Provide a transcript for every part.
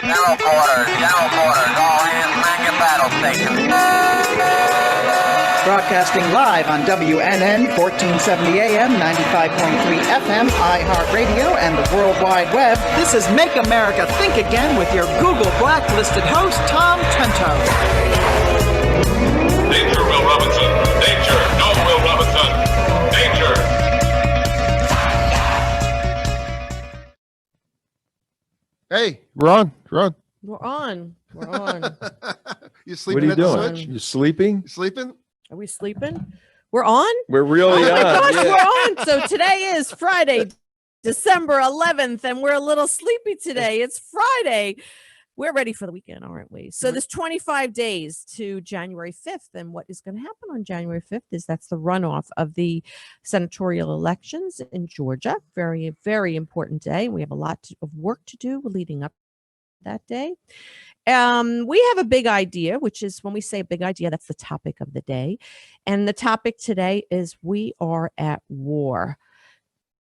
General quarters, all hands man your battle station. Broadcasting live on WNN 1470 AM, 95.3 FM, iHeartRadio, and the World Wide Web. This is Make America Think Again with your Google Blacklisted host, Tom Trento. Danger, Will Robinson. Danger. No, Will Robinson. Danger. Hey, we're on. We're on. You sleeping? What are you at the doing? switch? You sleeping? You sleeping? Are we sleeping? We're on? We're really Oh my on. gosh, Yeah. we're on. So today is Friday, December 11th, and we're a little sleepy today. It's Friday. We're ready for the weekend, aren't we? So there's 25 days to January 5th. And what is going to happen on January 5th is that's the runoff of the senatorial elections in Georgia. Very, very important day. We have a lot of work to do leading up to that day. We have a big idea, which is when we say a big idea, that's the topic of the day. And the topic today is we are at war.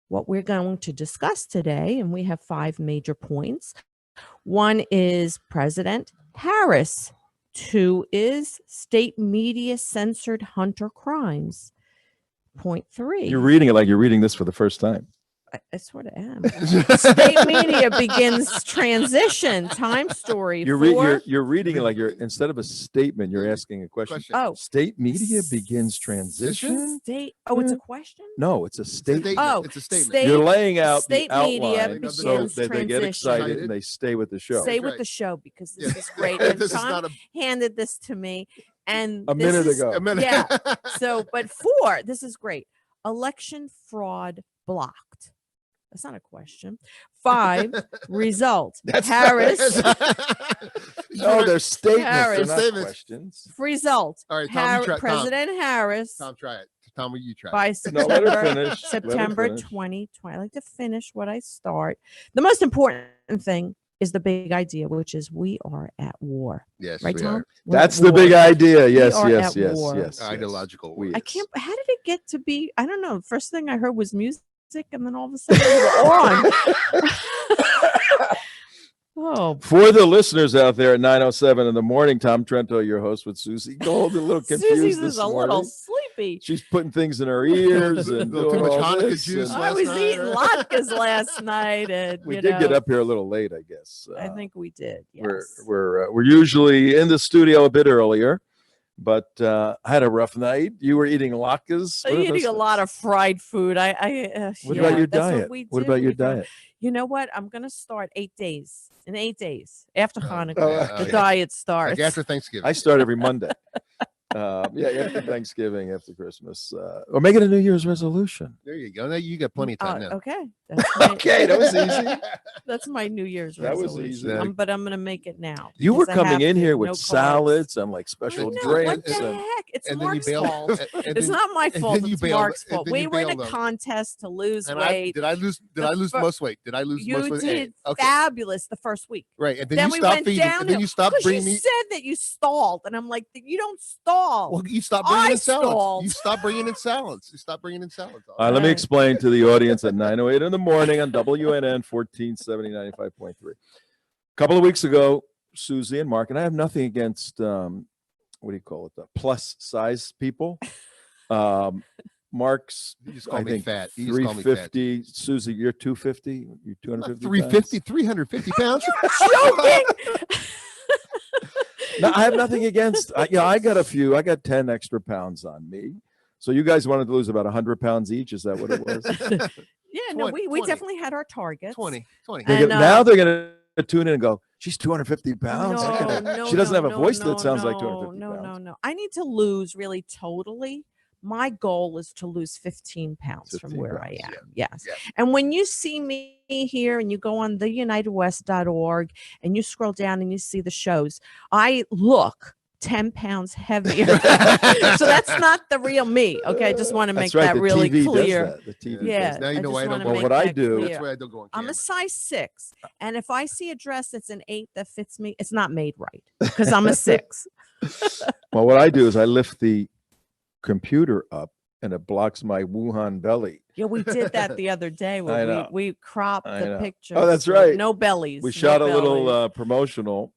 What we're going to discuss today, and we have 5 major points. 1 is President Harris. 2 is state media censored Hunter crimes. Point 3. You're reading it like you're reading this for the first time. I sort of am. State media begins transition. Time story. You're 4. reading it like you're instead of a statement, you're asking a question. Oh. State media begins transition. State. Oh, it's a question? No, it's a statement. Oh, It's a statement. state- You're laying out state the media outline so begins that they get transition. excited and they stay with the show. Stay That's with right. the show because Yeah. this is great. And This is Tom not a handed this to me, and A this minute is- ago. minute. Yeah. So, but 4. This is great. Election fraud blocked. That's not a question. 5. Result. Harris. No, they're statements. Harris. They're not Statements. questions. Result. All right, Tom, you try. President Harris Tom, try it. Tom, will you try? by No, let her September, finish. Let her September finish. 2020. I like to finish what I start. The most important thing is the big idea, which is we are at war. Yes, Right, we Tom? are. We're at That's the war. big idea. Yes, are yes, at yes, war. yes. Ideological. We- I can't. How did it get to be? I don't know. First thing I heard was music, and then all of a sudden we were on. Oh, For the listeners out there at 9:07 in the morning, Tom Trento, your host with Suzi, Gold, a little confused Susie's this is a morning. little sleepy. She's putting things in her ears and Little doing too much all Hanukkah this, juice and I was last eating night. latkes last night, and we you did get know, up here a little late, I guess. I think we did. Yes. We're usually in the studio a bit earlier, but I had a rough night. You were eating latkes. I'm eating a lot of fried food. What yeah, about your that's what diet? we What do. about your We go- diet? You know what? I'm gonna start 8 days. In 8 days after Hanukkah, oh, the yeah. diet starts. Like after Thanksgiving. I start every Monday. Yeah, after Thanksgiving, after Christmas, or make it a New Year's resolution. There you go. Now you got plenty of time now. Okay, that's my, Okay, that was easy. that's my New Year's That was resolution. easy. But I'm gonna make it now. You were because I coming have in to. here with No carbs. salads and like I special know, drinks. what the and heck? It's And then you Mark's bailed. fault. and It's then- not my and fault. then you It's bailed- Mark's and fault. then We you were in a bailed on- contest to lose And weight. did I lose The most weight? Did I lose most You weight? did Okay. fabulous the first week. Right. And then, Then you we stopped went feeding. down. And then you stopped Because you bringing me. said that you stalled, and I'm like, you don't stall. Well, you stopped bringing I in salads. stalled. You stopped bringing in salads. You stopped bringing in salads. All right, let me explain to the audience at 9:08 in the morning on WNN 1470 95.3. A couple of weeks ago, Suzi and Mark, and I have nothing against what do you call it, the plus size people. Mark's, You just call I me think, fat. You just call me fat. 350. Suzi, you're 250. You're 250. 350, 350 pounds. Joking. No, I have nothing against. I got a few. I got 10 extra pounds on me. So you guys wanted to lose about 100 pounds each. Is that what it was? Yeah, no, 20, we 20. definitely had our targets. 20. And, Now they're going to tune in and go, she's 250 pounds. No, Look at that. no, She doesn't no, have a no, voice no, that sounds like no, 250 no, pounds. No. I need to lose really totally. My goal is to lose 15 pounds from 15 where pounds, I am. Yes. Yeah. And when you see me here and you go on theunitedwest.org and you scroll down and you see the shows, I look 10 pounds heavier. So that's not the real me. Okay. I just want to make That's right. that the really TV clear. Does that. The TV Yeah. does Now you know just why I don't wanna go. Well, make what I that do- clear. That's why I don't go on I'm camera. a size 6. And if I see a dress that's an 8 that fits me, it's not made right because I'm a 6. Well, what I do is I lift the computer up and it blocks my Wuhan belly. Yeah, we did that the other day I where know. we cropped I the know. pictures. Oh, that's with right. No bellies. We no shot a little bellies. promotional,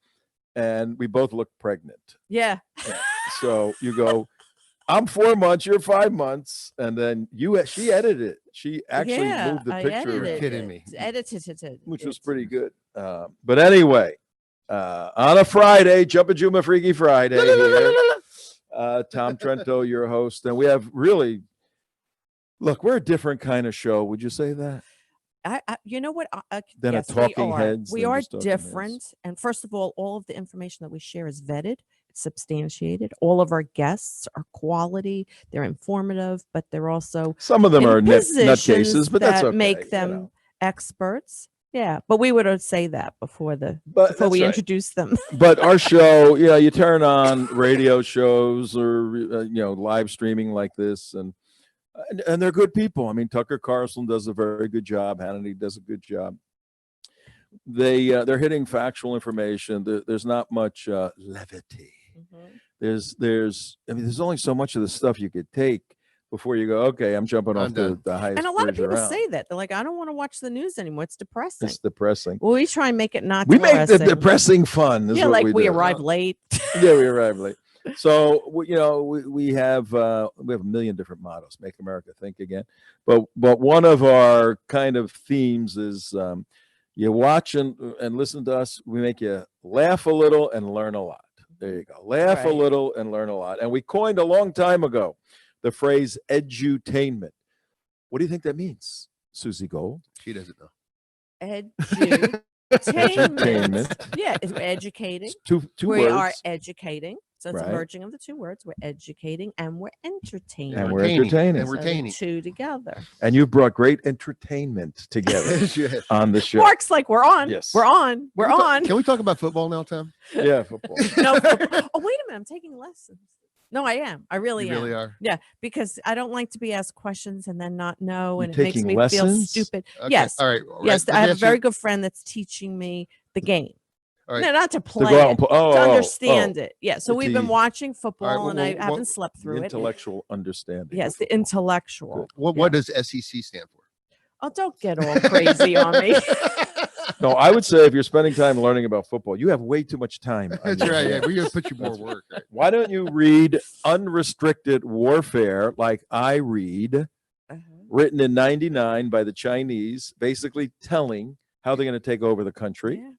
and we both looked pregnant. Yeah. So you go, I'm 4 months, you're 5 months, and then she edited it. She actually Yeah, moved the I picture, edited around, kidding it. me. Edited it. which was pretty good. But anyway, on a Friday, Jumpa Juma Freaky Friday here. Tom Trento, your host, and we have really look. We're a different kind of show. Would you say that? You know what? Than a Yes, Talking we are. Heads We than are just Talking Heads. different. And first of all of the information that we share is vetted, it's substantiated. All of our guests are quality. They're informative, but they're also Some of them in are positions nutcases, but that's that okay. make them experts. Yeah, but we would say that before But that's we right. introduce them. But our show, you turn on radio shows or live streaming like this, and they're good people. I mean, Tucker Carlson does a very good job. Hannity does a good job. They're hitting factual information. There's not much levity. There's only so much of the stuff you could take before you go, okay, I'm jumping off the highest And a lot of bridge people around. say that. They're like, I don't want to watch the news anymore. It's depressing. It's depressing. Well, we try and make it not We make the depressing. depressing fun. Is Yeah, what like we do. arrive late. Yeah, we arrive late. So we have a million different mottos. Make America think again. But one of our kind of themes is you watch and listen to us. We make you laugh a little and learn a lot. There you go. Laugh a Right. little and learn a lot. And we coined a long time ago the phrase edutainment. What do you think that means, Susie Gold? She doesn't know. Edutainment. Edutainment. Yeah, we're educating. Two We words. are educating. So it's Right. a merging of the two words. We're educating and we're entertaining. And we're entertaining. And So the retaining. two together. And you brought great entertainment together Yes. on the show. Mark's like, we're on. Yes. We're on. We're on. Can we talk about football now, Tom? Yeah, football. No. Oh, wait a minute. I'm taking lessons. No, I am. I really You am. really are. Yeah, because I don't like to be asked questions and then not know, You're and it makes taking me lessons? feel stupid. Okay. Yes. All right. Yes, Let I me have a ask you- very good friend that's teaching me the game. All right. No, not to To play go out it, and play. to understand it. Yeah, so To we've been teach. watching football, well, and I well, haven't slept The through it. intellectual understanding. Yes, of the football. intellectual. What does SEC stand for? Oh, don't get all crazy on me. No, I would say if you're spending time learning about football, you have way too much time. on That's your right. Yeah, hands. we're gonna put you more work. Right? Why don't you read Unrestricted Warfare like I read, Uh-huh. written in 99 by the Chinese, basically telling how they're going to take over the country. Yeah.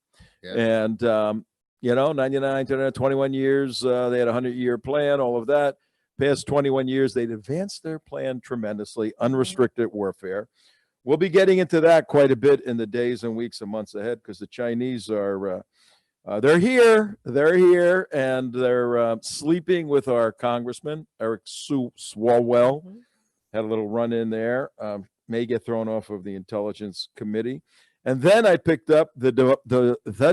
Yeah. And, 99 to 21 years, they had a 100-year plan, all of that. Past 21 years, they'd advanced their plan tremendously, unrestricted warfare. We'll be getting into that quite a bit in the days and weeks and months ahead because the Chinese are, they're here, and they're sleeping with our congressman, Eric Swalwell. Mhm. Had a little run in there, may get thrown off of the Intelligence Committee. And then I picked up the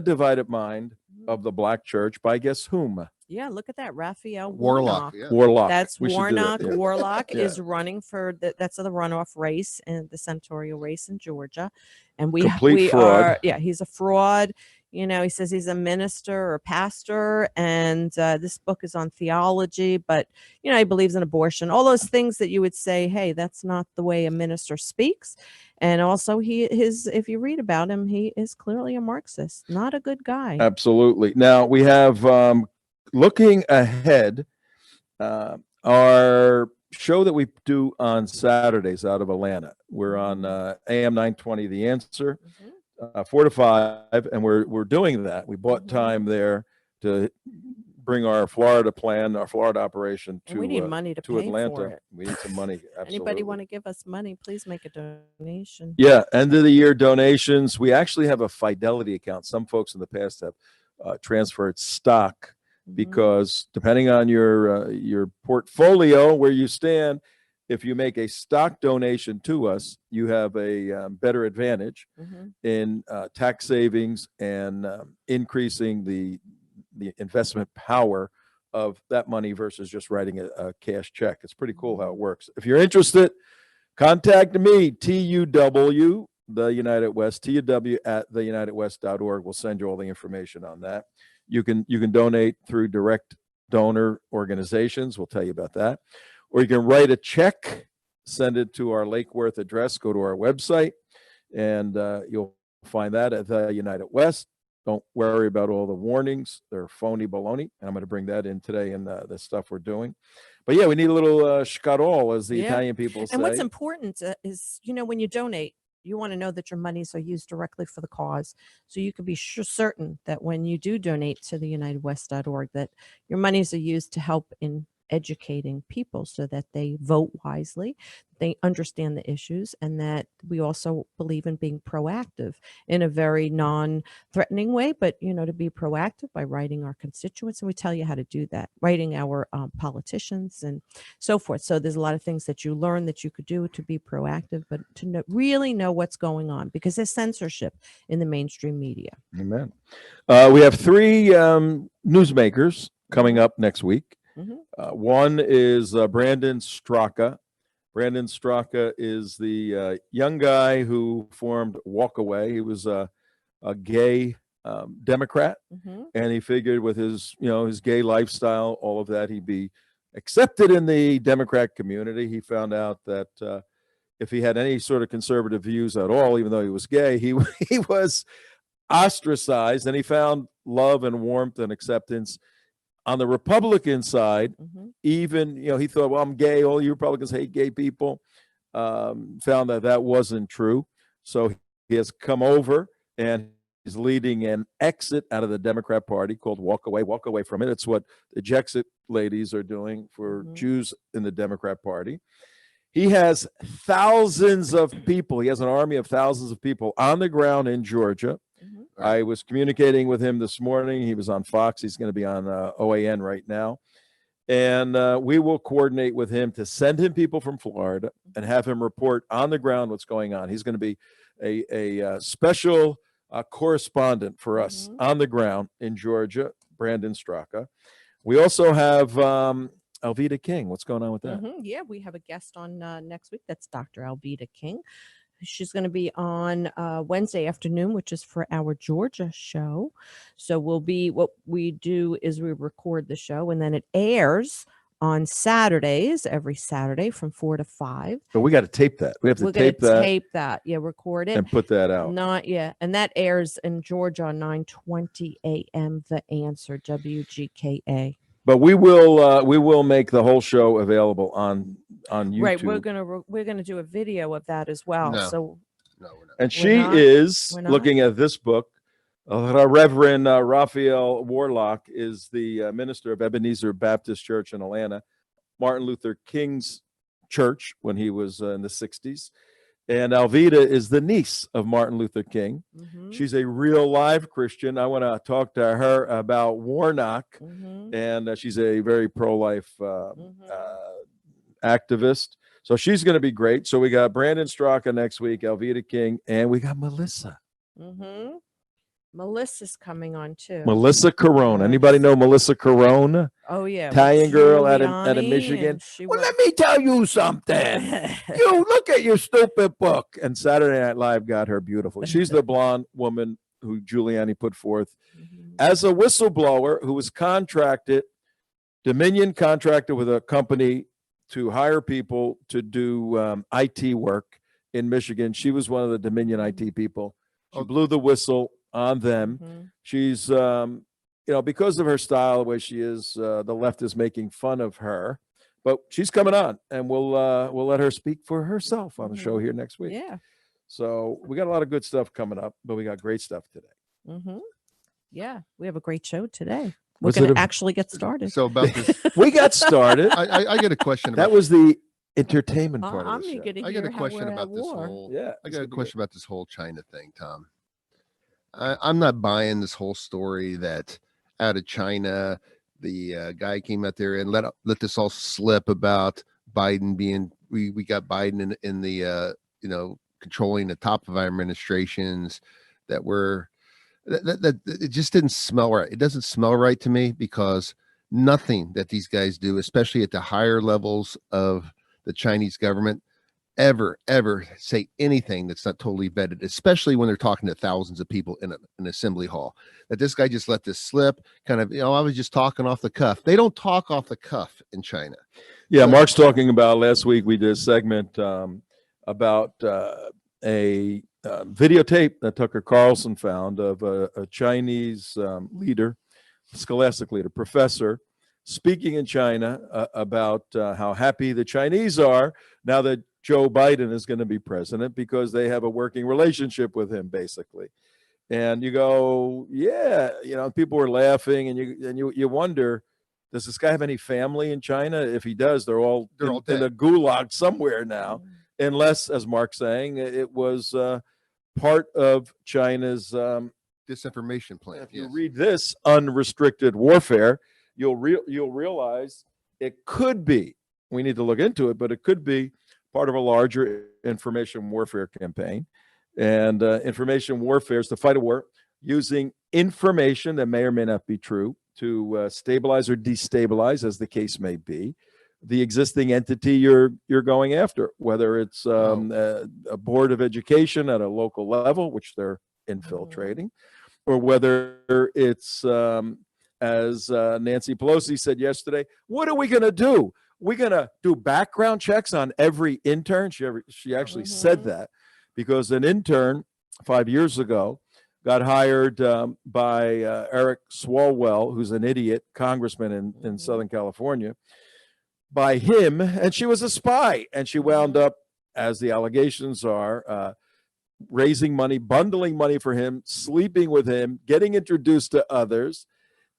Divided Mind of the Black Church by guess whom? Yeah, look at that, Raphael Warlock. Warnock. Yeah. Warlock. That's We should do Warnock. that, yeah. Warlock Yeah. is running for that's the runoff race and the senatorial race in Georgia, and we Complete fraud. are. Yeah, he's a fraud. He says he's a minister or pastor, and this book is on theology. But he believes in abortion, all those things that you would say, hey, that's not the way a minister speaks. And also, if you read about him, he is clearly a Marxist, not a good guy. Absolutely. Now we have looking ahead, our show that we do on Saturdays out of Atlanta. We're on AM 920, The Answer, Mhm. 4 to 5, and we're doing that. We bought Mhm. time there to bring our Florida plan, our Florida operation And we need to money to to pay Atlanta. for it. We need some money. Absolutely. Anybody want to give us money? Please make a donation. Yeah, end of the year donations. We actually have a Fidelity account. Some folks in the past have transferred stock Mhm. because depending on your portfolio where you stand, if you make a stock donation to us, you have a better advantage Mhm. in tax savings and increasing the investment power of that money versus just writing a cash check. It's pretty cool how it works. If you're interested, contact me, TUW, the United West, TUW at theunitedwest.org. We'll send you all the information on that. You can donate through direct donor organizations. We'll tell you about that. Or you can write a check, send it to our Lake Worth address. Go to our website, and you'll find that at the United West. Don't worry about all the warnings. They're phony baloney. And I'm going to bring that in today in the stuff we're doing. But yeah, we need a little scarol, as the Italian people say. And what's important is, when you donate, you want to know that your monies are used directly for the cause. So you can be certain that when you do donate to the UnitedWest.org, that your monies are used to help in educating people so that they vote wisely, they understand the issues, and that we also believe in being proactive in a very non-threatening way, but to be proactive by writing our constituents, and we tell you how to do that, writing our politicians and so forth. So there's a lot of things that you learn that you could do to be proactive, but to really know what's going on, because there's censorship in the mainstream media. Amen. We have 3 newsmakers coming up next week. One is Brandon Straka. Brandon Straka is the young guy who formed Walk Away. He was a gay Democrat, and he figured with his gay lifestyle, all of that, he'd be accepted in the Democrat community. He found out that if he had any sort of conservative views at all, even though he was gay, he was ostracized, and he found love and warmth and acceptance on the Republican side. Even, he thought, well, I'm gay. All you Republicans hate gay people. Found that wasn't true. So he has come over and he's leading an exit out of the Democrat Party called Walk Away from it. It's what the Jexit ladies are doing for Jews in the Democrat Party. He has thousands of people. He has an army of thousands of people on the ground in Georgia. I was communicating with him this morning. He was on Fox. He's going to be on OAN right now. And we will coordinate with him to send him people from Florida and have him report on the ground what's going on. He's going to be a special correspondent for us on the ground in Georgia, Brandon Straka. We also have Alveda King. What's going on with that? Yeah, we have a guest on next week. That's Dr. Alveda King. She's going to be on Wednesday afternoon, which is for our Georgia show. So what we do is we record the show, and then it airs on Saturdays, every Saturday from 4 to 5. But we got to tape that. We have to We're tape gonna that. Tape that. Yeah, record it. And put that out. Not yet. And that airs in Georgia on 9:20 a.m. The Answer, WGKA. But we will make the whole show available on YouTube. Right. We're gonna do a video of that as well. No. So No, we're not. And she is We're not? looking at this book. Reverend Raphael Warlock is the minister of Ebenezer Baptist Church in Atlanta, Martin Luther King's church when he was in the 60s. And Alveda is the niece of Martin Luther King. She's a real live Christian. I want to talk to her about Warnock, and she's a very pro-life activist. So she's going to be great. So we got Brandon Straka next week, Alveda King, and we got Melissa. Melissa's coming on too. Melissa Carone. Anybody know Melissa Carone? Oh yeah, Italian girl out of Giuliani, Michigan. and Well, let me tell you something. You look at your stupid book. And Saturday Night Live got her beautiful. She's the blonde woman who Giuliani put forth as a whistleblower who was Dominion contracted with a company to hire people to do IT work in Michigan. She was one of the Dominion IT people. She blew the whistle on them. She's, because of her style, the way she is, the left is making fun of her. But she's coming on, and we'll let her speak for herself on the show here next week. Yeah. So we got a lot of good stuff coming up, but we got great stuff today. Yeah, we have a great show today. We're going to actually get started. So about this, We got started. I get a question. That About, was the entertainment part of I'm the show. eager to I hear get a how question we're about at this war. whole. Yeah. I got a question about this whole China thing, Tom. I'm not buying this whole story that out of China, the guy came out there and let this all slip about Biden being. We got Biden in the controlling the top of our administrations that were. That it just didn't smell right. It doesn't smell right to me because nothing that these guys do, especially at the higher levels of the Chinese government, ever say anything that's not totally vetted, especially when they're talking to thousands of people in an assembly hall. That this guy just let this slip, kind of, I was just talking off the cuff. They don't talk off the cuff in China. Yeah, Mark's talking about last week. We did a segment about a videotape that Tucker Carlson found of a Chinese leader, scholastic leader, professor, speaking in China about how happy the Chinese are now that Joe Biden is going to be president because they have a working relationship with him, basically. And you go, yeah, people were laughing, and you wonder, does this guy have any family in China? If he does, they're all in a gulag somewhere now, unless, as Mark's saying, it was part of China's disinformation plan. If you read this unrestricted warfare, you'll realize it could be. We need to look into it, but it could be part of a larger information warfare campaign. And information warfare is to fight a war using information that may or may not be true to stabilize or destabilize, as the case may be, the existing entity you're going after, whether it's a board of education at a local level, which they're infiltrating, or whether it's, as Nancy Pelosi said yesterday, what are we going to do? We're going to do background checks on every intern. She actually said that, because an intern 5 years ago got hired by Eric Swalwell, who's an idiot congressman in Southern California, by him, and she was a spy, and she wound up, as the allegations are, raising money, bundling money for him, sleeping with him, getting introduced to others,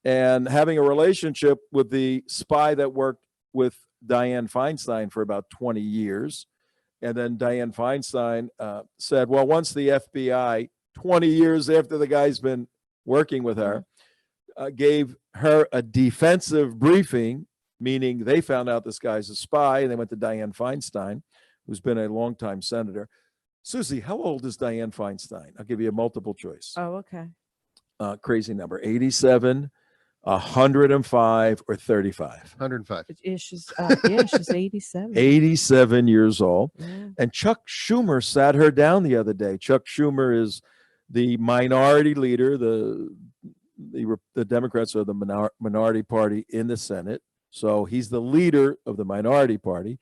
and having a relationship with the spy that worked with Dianne Feinstein for about 20 years. And then Dianne Feinstein said, well, once the FBI, 20 years after the guy's been working with her, gave her a defensive briefing, meaning they found out this guy's a spy, and they went to Dianne Feinstein, who's been a longtime senator. Susie, how old is Dianne Feinstein? I'll give you a multiple choice. Oh, okay. Crazy number, 87, 105, or 35. 105. She's 87. 87 years old. Yeah. And Chuck Schumer sat her down the other day. Chuck Schumer is the minority leader. The Democrats are the minority party in the Senate. So he's the leader of the minority party.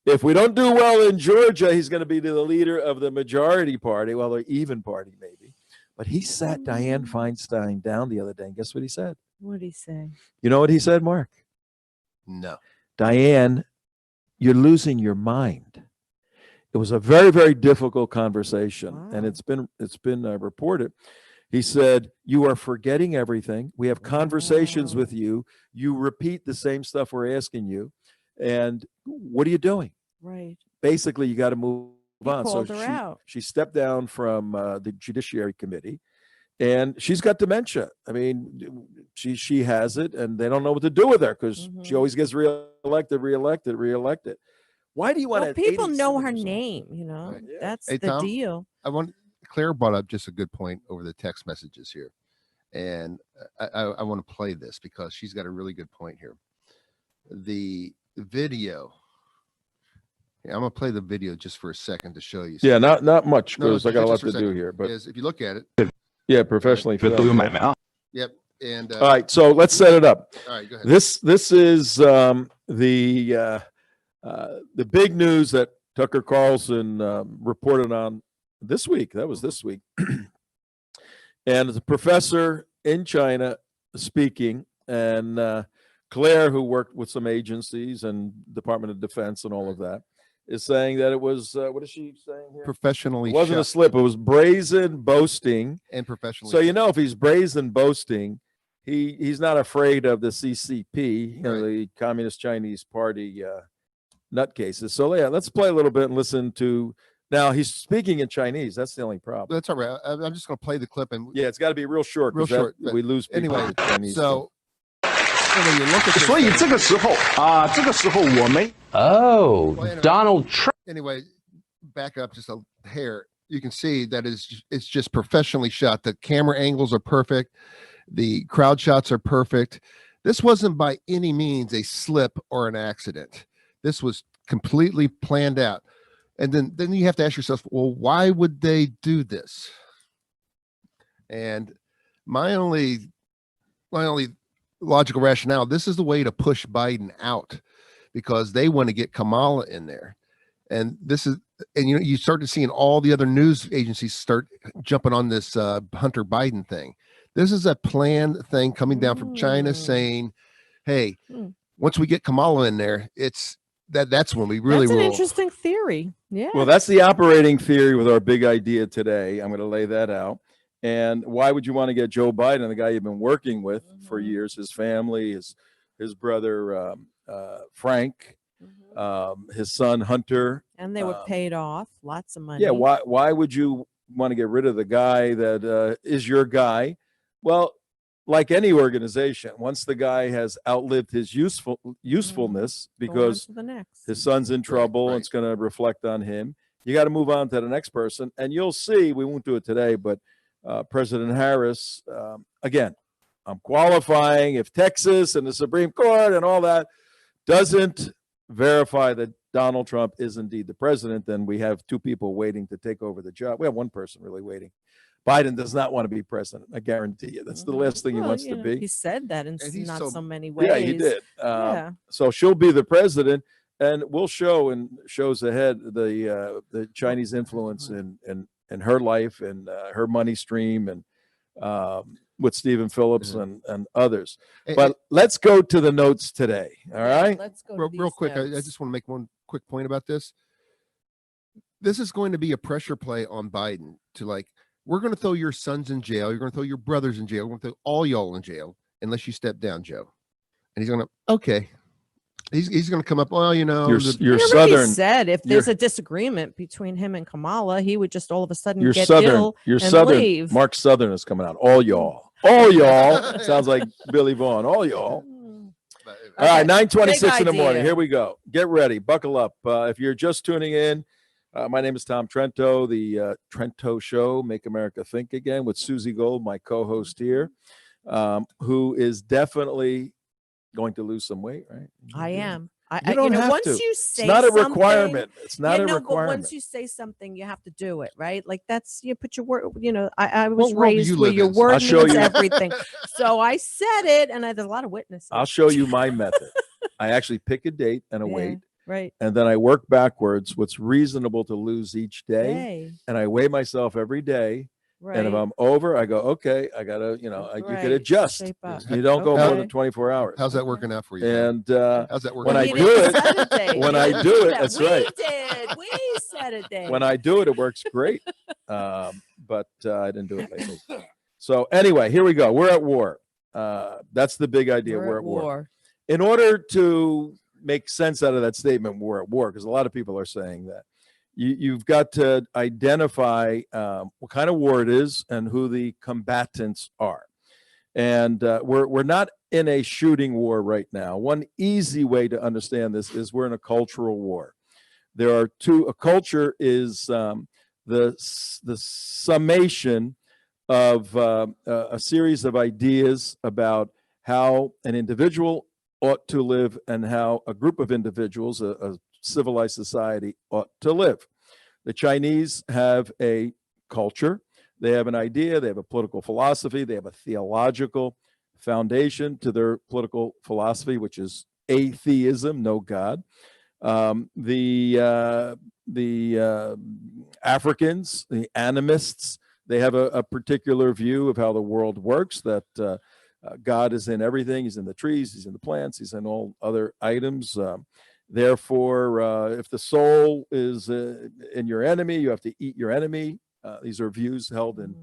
If we don't do well in Georgia, he's going to be the leader of the majority party, well, the even party maybe. But he sat Dianne Feinstein down the other day, and guess what he said? What did he say? You know what he said, Mark? No. Dianne, you're losing your mind. It was a very, very difficult conversation, and it's been reported. He said, you are forgetting everything. We have conversations with you. You repeat the same stuff we're asking you. And what are you doing? Right. Basically, you got to move on. Called So her out. she stepped down from the Judiciary Committee, and she's got dementia. I mean, she has it, and they don't know what to do with her because she always gets reelected. Why do you want to? People know her name, Right. That's Hey, the Tom, deal. Claire brought up just a good point over the text messages here. And I want to play this because she's got a really good point here. The video. Yeah, I'm going to play the video just for a second to show you. Yeah, not much because No, I got a lot just for to a do second. here. But Is if you look at it. yeah, professionally. Yep. And all right, so let's set it up. All right, go ahead. This is the big news that Tucker Carlson reported on this week. That was this week. And it's a professor in China speaking, and Claire, who worked with some agencies and Department of Defense and all of that, is saying that it was, what is she saying here? Professionally It wasn't a shot slip. It was brazen boasting. and professionally. So, if he's brazen boasting, he's not afraid of the CCP, the Communist Chinese Party nutcases. So, yeah, let's play a little bit and listen to. Now, he's speaking in Chinese. That's the only problem. That's all right. I'm just going to play the clip and Yeah, it's got to be real short. 'cause Real short, that- but we lose people anyway. with Chinese So when you look at this 所以 thing- 这个时候这个时候我们 Oh, Well, anyway. Donald Trump. anyway, back up just a hair. You can see that it's just professionally shot. The camera angles are perfect. The crowd shots are perfect. This wasn't by any means a slip or an accident. This was completely planned out. And then you have to ask yourself, well, why would they do this? And my only logical rationale, this is the way to push Biden out. because they want to get Kamala in there. And this is, and you start to seeing all the other news agencies start jumping on this Hunter Biden thing. This is a planned thing coming down from China saying, hey, once we get Kamala in there, that's when we really That's an will. interesting theory. Yeah. Well, that's the operating theory with our big idea today. I'm going to lay that out. And why would you want to get Joe Biden, the guy you've been working with for years, his family, his brother Frank, his son Hunter, and they were paid off lots of money. Yeah, why would you want to get rid of the guy that is your guy? Well, like any organization, once the guy has outlived his usefulness because his son's in trouble, right. It's going to reflect on him. You got to move on to the next person, and you'll see. We won't do it today, but President Harris, again, I'm qualifying if Texas and the Supreme Court and all that doesn't verify that Donald Trump is indeed the president, then we have two people waiting to take over the job. We have one person really waiting. Biden does not want to be president. I guarantee you. That's the last thing he wants to be. He said that in not so many ways. Yeah, he did. So she'll be the president, and we'll show in shows ahead the Chinese influence in her life and her money stream and with Stephen Phillips and others. But let's go to the notes today. All right. Let's go real quick. I just want to make one quick point about this. This is going to be a pressure play on Biden to we're going to throw your sons in jail. You're going to throw your brothers in jail. We're going to throw all y'all in jail unless you step down, Joe. And he's going to, okay. He's going to come up, well, your he southern said if there's a disagreement between him and Kamala, he would just all of a sudden get southern, ill your and southern, leave. Mark Southern is coming out. All y'all. Sounds like Billy Vaughn. All y'all. All right, 9:26 in the morning. Here we go. Get ready. Buckle up. If you're just tuning in, my name is Tom Trento, the Trento Show, Make America Think Again, with Suzi Gold, my co-host here, who is definitely going to lose some weight, right? I am. You don't have once to. you say it's not a something, requirement. It's not a requirement. But once you say something, you have to do it, right? Like you put your word. I was What world do raised you where live your in? word I'll show means you. everything. So I said it, and there's a lot of witnesses. I'll show you my method. I actually pick a date and a weight, right? and then I work backwards. What's reasonable to lose each day, and I weigh myself every day. Right. And if I'm over, I go, okay, I gotta, you can adjust. You don't go more than 24 hours. How's that working out for you? And how's that working? When I do it, that's right. We said it, Dave. When I do it, it works great. But I didn't do it lately. So anyway, here we go. We're at war. That's the big idea. We're at war. In order to make sense out of that statement, we're at war, because a lot of people are saying that. You've got to identify what kind of war it is and who the combatants are. And we're not in a shooting war right now. One easy way to understand this is we're in a cultural war. There are two. A culture is the summation of a series of ideas about how an individual ought to live and how a group of individuals, a civilized society, ought to live. The Chinese have a culture. They have an idea. They have a political philosophy. They have a theological foundation to their political philosophy, which is atheism, no God. The Africans, the animists, they have a particular view of how the world works, that God is in everything. He's in the trees, he's in the plants, he's in all other items. Therefore, if the soul is in your enemy, you have to eat your enemy. These are views held in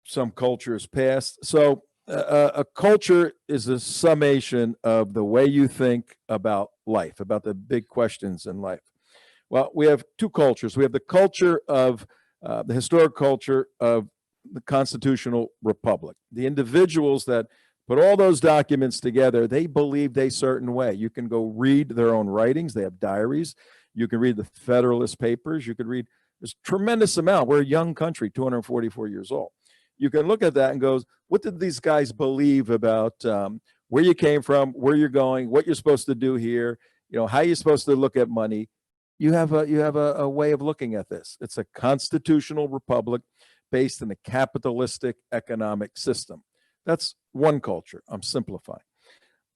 some cultures past. So a culture is a summation of the way you think about life, about the big questions in life. Well, we have two cultures. We have the culture of the historic culture of the constitutional republic. The individuals that put all those documents together, they believed a certain way. You can go read their own writings. They have diaries. You can read the Federalist Papers. You can read, there's a tremendous amount. We're a young country, 244 years old. You can look at that and go, what did these guys believe about where you came from, where you're going, what you're supposed to do here, how you're supposed to look at money. You have a way of looking at this. It's a constitutional republic based in a capitalistic economic system. That's one culture. I'm simplifying.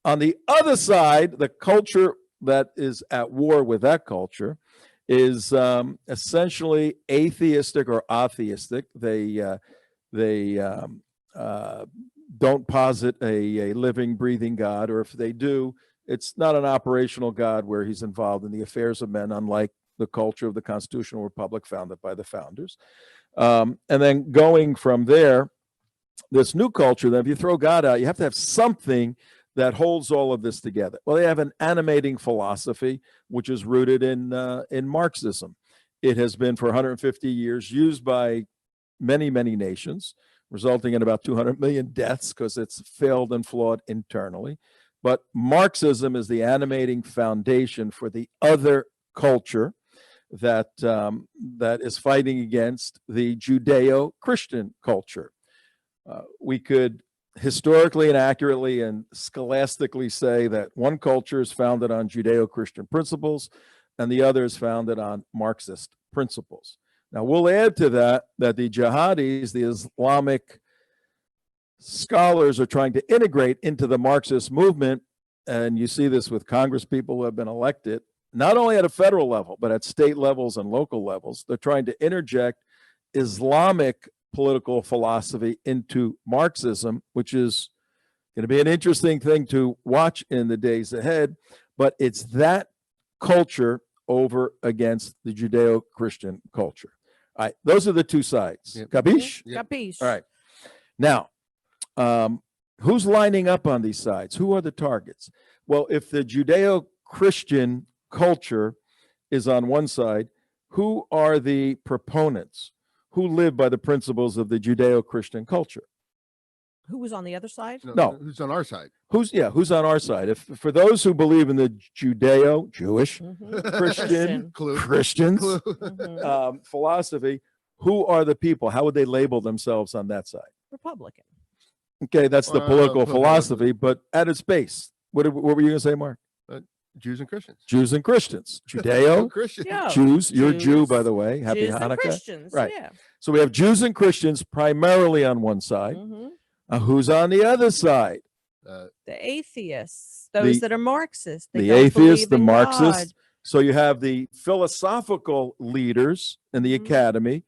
On the other side, the culture that is at war with that culture is essentially atheistic or atheistic. They don't posit a living, breathing God, or if they do, it's not an operational God where he's involved in the affairs of men, unlike the culture of the constitutional republic founded by the founders. And then going from there, this new culture, then if you throw God out, you have to have something that holds all of this together. Well, they have an animating philosophy, which is rooted in Marxism. It has been for 150 years used by many, many nations, resulting in about 200 million deaths because it's failed and flawed internally. But Marxism is the animating foundation for the other culture that is fighting against the Judeo-Christian culture. We could historically and accurately and scholastically say that one culture is founded on Judeo-Christian principles and the other is founded on Marxist principles. Now, we'll add to that the jihadis, the Islamic scholars, are trying to integrate into the Marxist movement, and you see this with Congress people who have been elected, not only at a federal level, but at state levels and local levels. They're trying to interject Islamic political philosophy into Marxism, which is going to be an interesting thing to watch in the days ahead. But it's that culture over against the Judeo-Christian culture. All right, those are the two sides. Yep. Capiche? Yep. Capiche. All right. Now, who's lining up on these sides? Who are the targets? Well, if the Judeo-Christian culture is on one side, who are the proponents? Who live by the principles of the Judeo-Christian culture? Who was on the other side? No. Who's on our side? Who's on our side? If for those who believe in the Judeo-Jewish Christian. Christians Mhm. philosophy, who are the people? How would they label themselves on that side? Republican. Okay, that's the Well, political political. philosophy, but at its base, what were you going to say, Mark? Jews and Christians. Jews and Christians. Judeo, Christian. Yeah. Jews. You're a Jew, Jews, by the way. Happy Jews and Hanukkah. Christians. Right. Yeah. So we have Jews and Christians primarily on one side. Mhm. Who's on the other side? The atheists, those that are Marxists. They The don't atheists, believe the in Marxists. God. So you have the philosophical leaders in the Mhm. academy,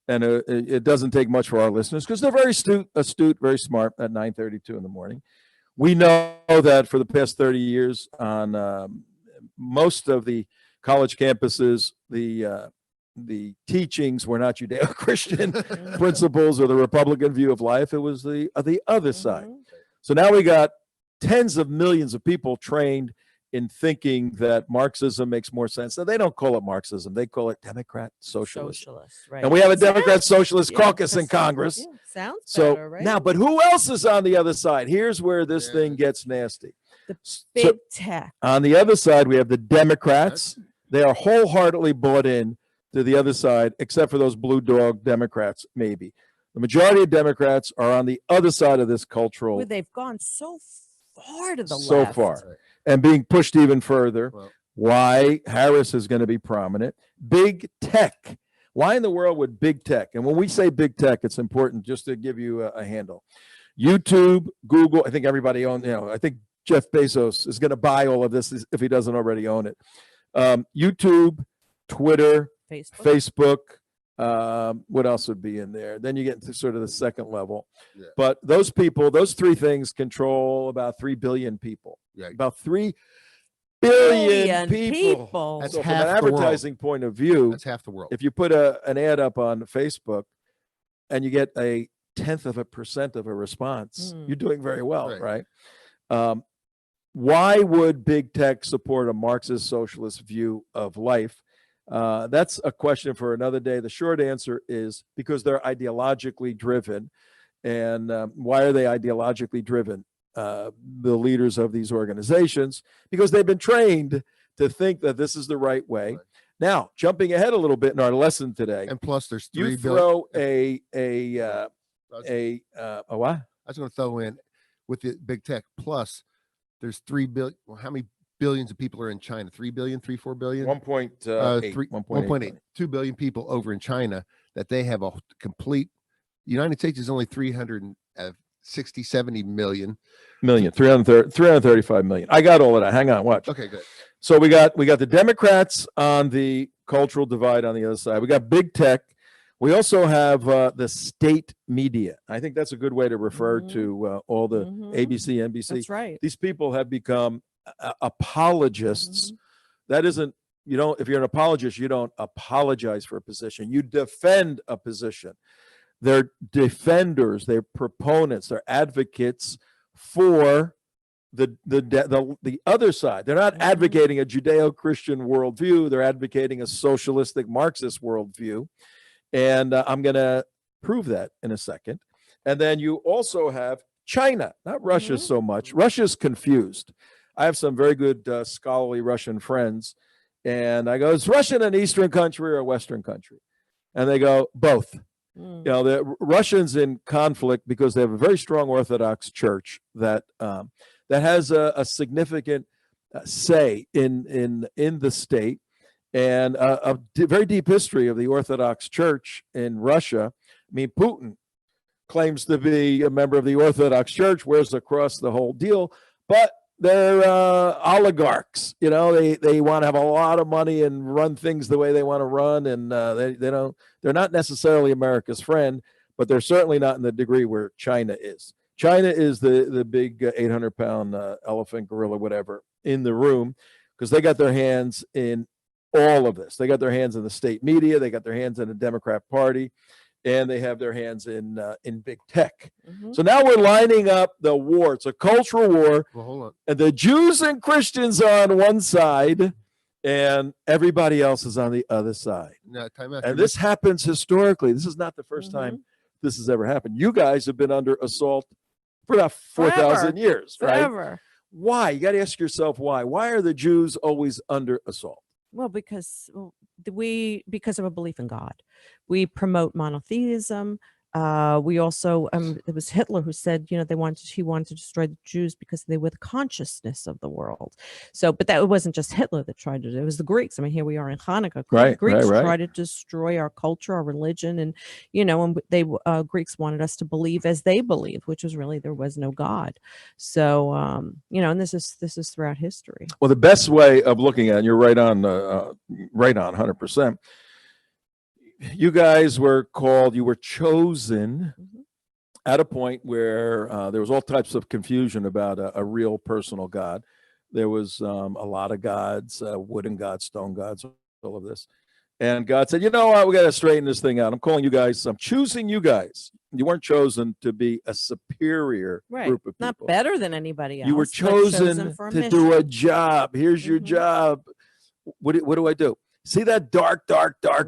and it doesn't take much for our listeners because they're very astute, very smart at 9:32 in the morning. We know that for the past 30 years on most of the college campuses, the teachings were not Judeo-Christian principles or the Republican view of life. It was the other side. Mhm. So now we got tens of millions of people trained in thinking that Marxism makes more sense. So they don't call it Marxism. They call it Democrat Socialism. Socialists, right. And we have a Sounds- Democrat Socialist yeah, caucus in that's- Congress. yeah, sounds So better, right? now, but who else is on the other side? Here's where this Yeah. thing gets nasty. The So big tech. on the other side, we have the Democrats. They are wholeheartedly bought in to the other side, except for those blue dog Democrats, maybe. The majority of Democrats are on the other side of this cultural, Where they've gone so far to the so left. far, and being pushed even further. Well, Why Harris is going to be prominent. Big tech. Why in the world would big tech? And when we say big tech, it's important just to give you a handle. YouTube, Google, I think everybody owns, I think Jeff Bezos is going to buy all of this if he doesn't already own it. YouTube, Twitter, Facebook. Facebook, what else would be in there? Then you get into sort of the second level. Yeah. But those people, those three things control about 3 billion people. Yeah. About 3 billion Billion people. people. That's So from an half the world. advertising point of view, That's half the world. if you put an ad up on Facebook and you get a 0.1% of a response, Mm. you're doing very well, Right. right? Why would big tech support a Marxist socialist view of life? That's a question for another day. The short answer is because they're ideologically driven. And why are they ideologically driven? The leaders of these organizations, because they've been trained to think that this is the right way. Right. Now, jumping ahead a little bit in our lesson today, And plus, there's you 3 billion. throw what? I was going to throw in with the big tech. Plus, there's 3 billion. Well, how many billions of people are in China? 3 billion, 4 billion? 1.8. 1.8, 2 billion people over in China that they have a complete. The United States is only 60, 70 million. 335 million. I got all of that. Hang on, watch. Okay, good. So we got the Democrats on the cultural divide on the other side. We got big tech. We also have the state media. I think that's a good way to refer to all the ABC, NBC. That's right. These people have become apologists. That isn't, if you're an apologist, you don't apologize for a position. You defend a position. They're defenders, they're proponents, they're advocates for the other side. They're not advocating a Judeo-Christian worldview. They're advocating a socialistic Marxist worldview. And I'm going to prove that in a second. And then you also have China, not Russia so much. Russia's confused. I have some very good scholarly Russian friends. And I go, is Russia an Eastern country or a Western country? And they go, both. The Russians in conflict because they have a very strong Orthodox church that has a significant say in the state, and a very deep history of the Orthodox Church in Russia. I mean, Putin claims to be a member of the Orthodox Church, wears across the whole deal, but they're oligarchs. They want to have a lot of money and run things the way they want to run, and they're not necessarily America's friend, but they're certainly not in the degree where China is. China is the big 800-pound elephant, gorilla, whatever, in the room, because they got their hands in all of this. They got their hands in the state media, they got their hands in the Democrat Party, and they have their hands in big tech. So now we're lining up the war. It's a cultural war. Well, hold on. And the Jews and Christians are on one side, and everybody else is on the other side. No, time out. And this happens historically. This is not the first time this has ever happened. You guys have been under assault for about 4,000 years, right? Forever. Why? You got to ask yourself why. Why are the Jews always under assault? Well, because of a belief in God. We promote monotheism. We also, it was Hitler who said, he wanted to destroy the Jews because they were the consciousness of the world. So, but it wasn't just Hitler that tried to do it. It was the Greeks. I mean, here we are in Hanukkah. Greeks tried to destroy our culture, our religion, and and Greeks wanted us to believe as they believed, which was really there was no God. So, and this is throughout history. Well, the best way of looking at it, and you're right on 100%. You guys were chosen at a point where there was all types of confusion about a real personal God. There was a lot of gods, wooden gods, stone gods, all of this. And God said, you know what, we got to straighten this thing out. I'm choosing you guys. You weren't chosen to be a superior group of people. Not better than anybody else. You were chosen to do a job. Here's your job. What do I do? See that dark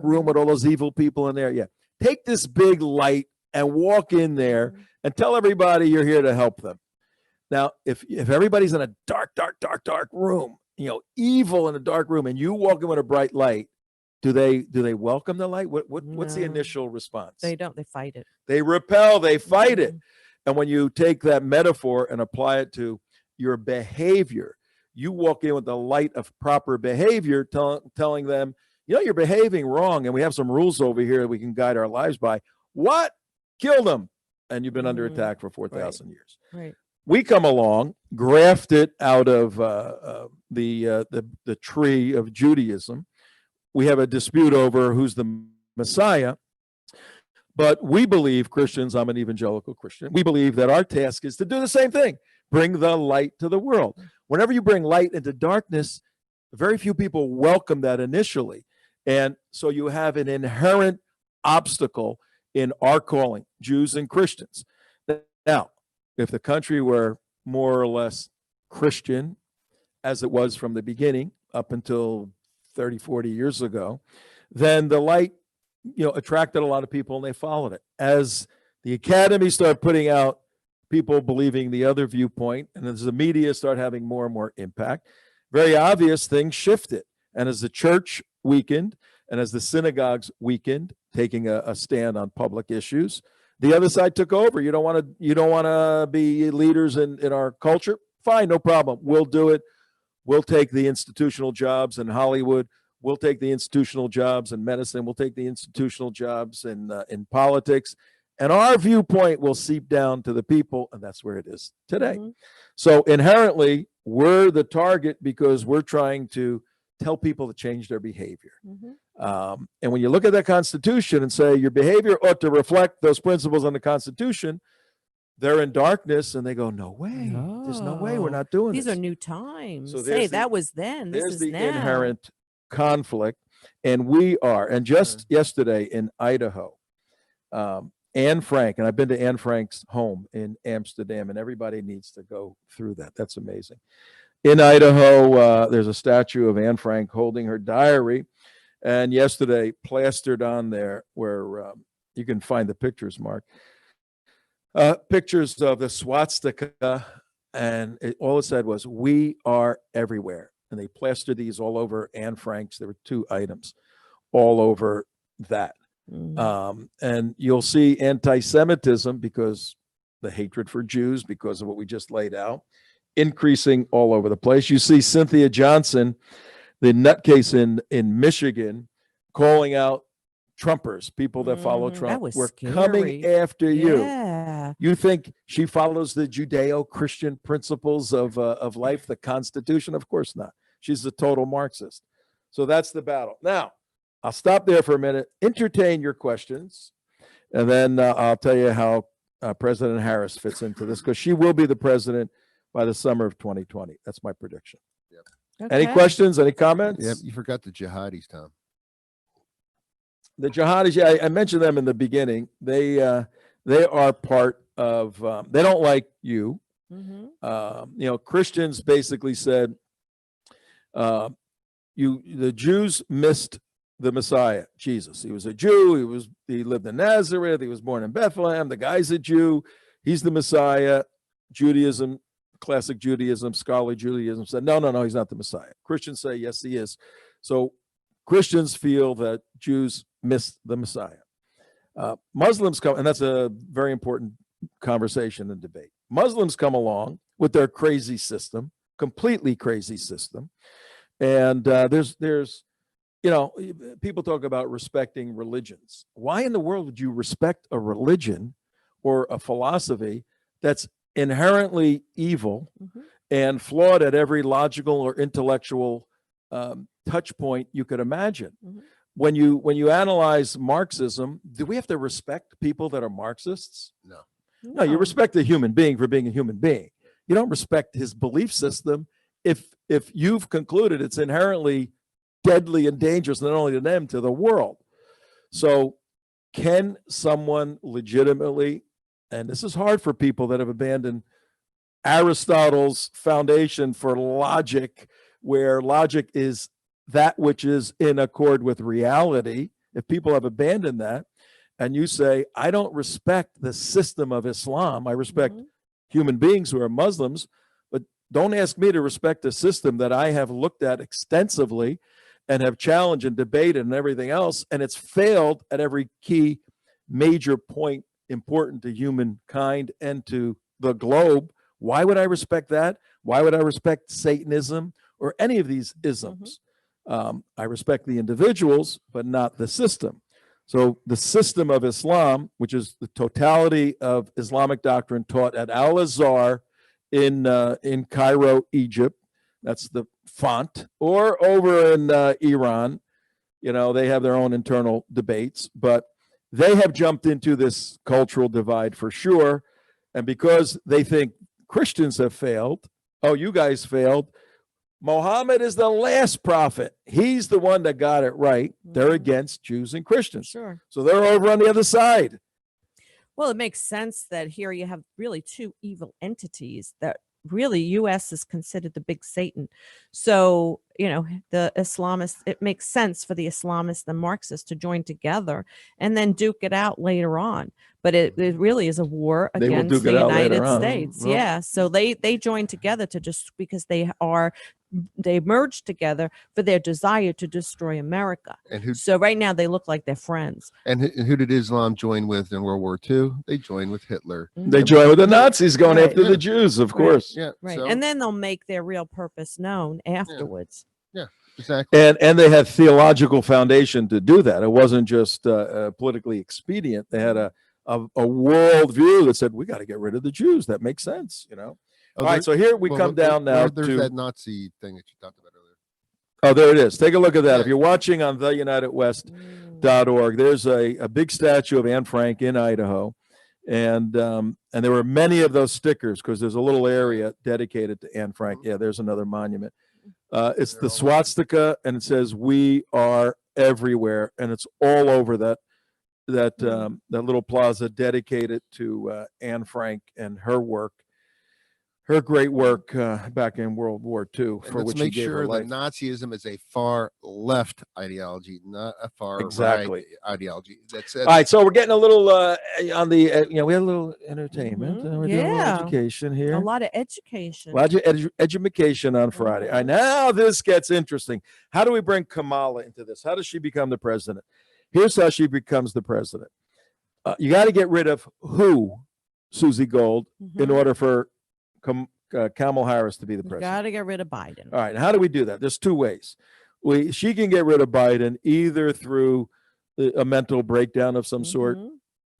room with all those evil people in there? Yeah. Take this big light and walk in there and tell everybody you're here to help them. Now, if everybody's in a dark room, evil in a dark room, and you walk in with a bright light, do they welcome the light? What's the initial response? They don't. They fight it. They repel. They fight it. And when you take that metaphor and apply it to your behavior, you walk in with the light of proper behavior, telling them, you're behaving wrong, and we have some rules over here that we can guide our lives by. What? Kill them. And you've been under attack for 4,000 years. Right. We come along, graft it out of the tree of Judaism. We have a dispute over who's the Messiah. But we believe, Christians, I'm an evangelical Christian, we believe that our task is to do the same thing. Bring the light to the world. Whenever you bring light into darkness, very few people welcome that initially. And so you have an inherent obstacle in our calling, Jews and Christians. Now, if the country were more or less Christian, as it was from the beginning up until 30, 40 years ago, then the light, attracted a lot of people and they followed it. As the academy started putting out people believing the other viewpoint, and as the media start having more and more impact, very obvious things shifted. And as the church weakened, and as the synagogues weakened, taking a stand on public issues, the other side took over. You don't want to be leaders in our culture? Fine, no problem. We'll do it. We'll take the institutional jobs in Hollywood. We'll take the institutional jobs in medicine. We'll take the institutional jobs in politics. and our viewpoint will seep down to the people, and that's where it is today. Mhm. So inherently, we're the target because we're trying to tell people to change their behavior. Mhm. And when you look at that Constitution and say your behavior ought to reflect those principles in the Constitution, they're in darkness and they go, no way. There's no way we're not doing These this. are new times. So Hey, there's the- that was then. This There's is the now. inherent conflict. And we are. And just yesterday in Idaho, Anne Frank, and I've been to Anne Frank's home in Amsterdam, and everybody needs to go through that. That's amazing. In Idaho, there's a statue of Anne Frank holding her diary. And yesterday, plastered on there, where you can find the pictures, Mark, pictures of the swastika. And all it said was, "We are everywhere." And they plastered these all over Anne Frank's. There were 2 items all over that. And you'll see anti-Semitism, because the hatred for Jews, because of what we just laid out, increasing all over the place. You see Cynthia Johnson, the nutcase in Michigan, calling out Trumpers, people that follow That Trump. was We're coming scary. after you. Yeah. You think she follows the Judeo-Christian principles of life, the Constitution? Of course not. She's a total Marxist. So that's the battle. Now, I'll stop there for a minute, entertain your questions, and then I'll tell you how President Harris fits into this, because she will be the president by the summer of 2020. That's my prediction. Any Okay. questions? Any comments? Yep, you forgot the jihadis, Tom. The jihadis, yeah, I mentioned them in the beginning. They are part of. They don't like you. Mhm. Christians basically said, the Jews missed the Messiah, Jesus. He was a Jew. He lived in Nazareth. He was born in Bethlehem. The guy's a Jew. He's the Messiah. Judaism, classic Judaism, scholarly Judaism said, no, he's not the Messiah. Christians say, yes, he is. So Christians feel that Jews missed the Messiah. Muslims come, and that's a very important conversation and debate. Muslims come along with their crazy system, completely crazy system. And there's people talk about respecting religions. Why in the world would you respect a religion or a philosophy that's inherently evil and flawed at every logical or intellectual touch point you could imagine? When you analyze Marxism, do we have to respect people that are Marxists? No, you respect a human being for being a human being. You don't respect his belief system if you've concluded it's inherently deadly and dangerous, not only to them, to the world. So can someone legitimately, and this is hard for people that have abandoned Aristotle's foundation for logic, where logic is that which is in accord with reality. If people have abandoned that, and you say, I don't respect the system of Islam, I respect human beings who are Muslims, but don't ask me to respect a system that I have looked at extensively and have challenged and debated and everything else, and it's failed at every key major point important to humankind and to the globe. Why would I respect that? Why would I respect Satanism or any of these isms? I respect the individuals, but not the system. So the system of Islam, which is the totality of Islamic doctrine taught at Al-Azhar in Cairo, Egypt, that's the font, or over in Iran, they have their own internal debates, but they have jumped into this cultural divide for sure. And because they think Christians have failed, oh, you guys failed, Muhammad is the last prophet. He's the one that got it right. They're against Jews and Christians. Sure. So they're over on the other side. Well, it makes sense that here you have really 2 evil entities that really U.S. is considered the big Satan. So, the Islamists, it makes sense for the Islamists and Marxists to join together and then duke it out later on. But it really is a war against the United States. Well, yeah. So they join together because they merged together for their desire to destroy America. And so right now they look like they're friends. And who did Islam join with in World War II? They joined with Hitler. They joined with the Nazis going after the Jews, of course. Yeah. Right. So, And then they'll make their real purpose known afterwards. yeah, exactly. And they had theological foundation to do that. It wasn't just politically expedient. They had a a world view that said we got to get rid of the Jews. That makes sense, All right, so here we come down now There's to that Nazi thing that you talked about earlier. Oh, there it is. Take a look at that. Yeah. If you're watching on theunitedwest.org, there's a big statue of Anne Frank in Idaho. And there were many of those stickers because there's a little area dedicated to Anne Frank. Yeah, there's another monument. It's the swastika, and it says "We are everywhere," and it's all over that little plaza dedicated to Anne Frank and her work, her great work back in World War II, And for let's which she make gave her sure that life. Nazism is a far left ideology, not a far Exactly. right ideology. That's All right, so we're getting a little on the we had a little entertainment, Mhm. we're doing a little Yeah. education here. A lot of education. Well, education on Friday. All right, now this gets interesting. How do we bring Kamala into this? How does she become the president? Here's how she becomes the president. You got to get rid of Susie Gold, in Mhm. order for Kamala Harris to be the You president. got to get rid of Biden. All right, how do we do that? There's two ways. She can get rid of Biden either through a mental breakdown of some sort. Mhm.